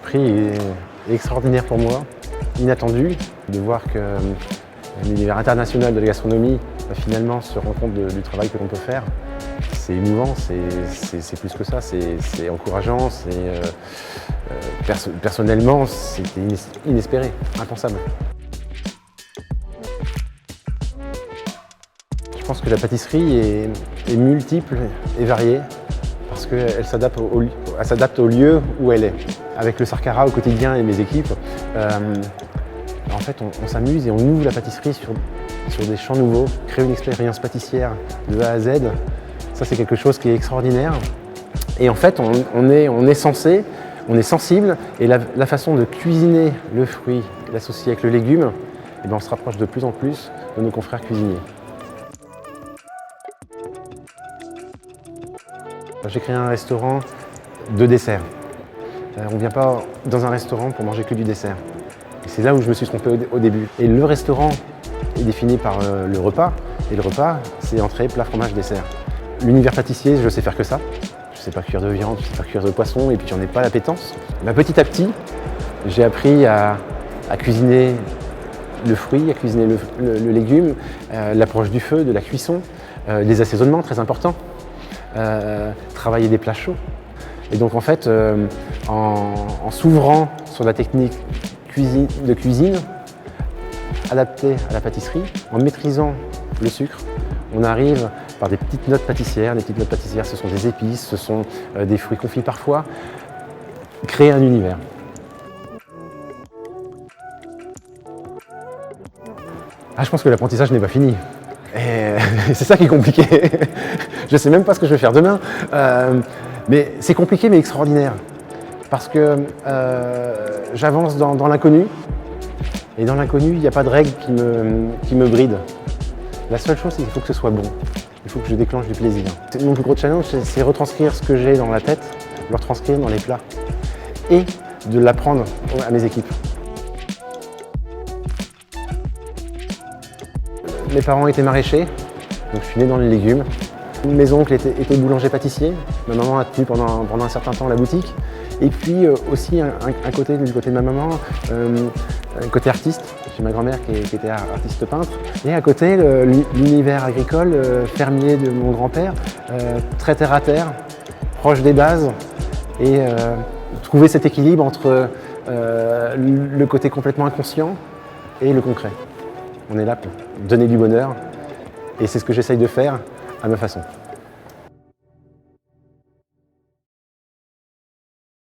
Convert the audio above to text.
prix est extraordinaire pour moi, inattendu, de voir que l'univers international de la gastronomie finalement se rend compte du travail que l'on peut faire. C'est émouvant, c'est plus que ça, c'est encourageant, personnellement c'était inespéré, impensable. Je pense que la pâtisserie est multiple et variée parce qu'elle s'adapte au lieu où elle est. Avec le Sarkara au quotidien et mes équipes, en fait on s'amuse et on ouvre la pâtisserie sur des champs nouveaux, créer une expérience pâtissière de A à Z. Ça c'est quelque chose qui est extraordinaire. Et en fait on est sensible et la façon de cuisiner le fruit, l'associer avec le légume, eh bien, on se rapproche de plus en plus de nos confrères cuisiniers. J'ai créé un restaurant de dessert. On ne vient pas dans un restaurant pour manger que du dessert. C'est là où je me suis trompé au début. Et le restaurant est défini par le repas. Et le repas, c'est entrée, plat, fromage, dessert. L'univers pâtissier, je sais faire que ça. Je ne sais pas cuire de viande, je ne sais pas cuire de poisson, et puis j'en ai pas l'appétence. Petit à petit, j'ai appris à cuisiner le fruit, à cuisiner le légume, l'approche du feu, de la cuisson, les assaisonnements, très importants. Travailler des plats chauds. Et donc en fait, en s'ouvrant sur la technique de cuisine adaptée à la pâtisserie, en maîtrisant le sucre, on arrive par des petites notes pâtissières. Les petites notes pâtissières, ce sont des épices, ce sont des fruits confits parfois. Créer un univers. Je pense que l'apprentissage n'est pas fini. Et c'est ça qui est compliqué. Je ne sais même pas ce que je vais faire demain. Mais c'est compliqué mais extraordinaire. Parce que j'avance dans l'inconnu. Et dans l'inconnu, il n'y a pas de règles qui me brident. La seule chose, c'est qu'il faut que ce soit bon. Il faut que je déclenche du plaisir. Mon plus gros challenge, c'est retranscrire ce que j'ai dans la tête, le retranscrire dans les plats. Et de l'apprendre à mes équipes. Mes parents étaient maraîchers, donc je suis né dans les légumes. Mes oncles étaient boulangers-pâtissiers. Ma maman a tenu pendant un certain temps la boutique. Et puis aussi du côté de ma maman, un côté artiste, chez ma grand-mère qui était artiste peintre. Et à côté, l'univers agricole, fermier de mon grand-père, très terre à terre, proche des bases. Et trouver cet équilibre entre le côté complètement inconscient et le concret. On est là pour donner du bonheur et c'est ce que j'essaye de faire à ma façon.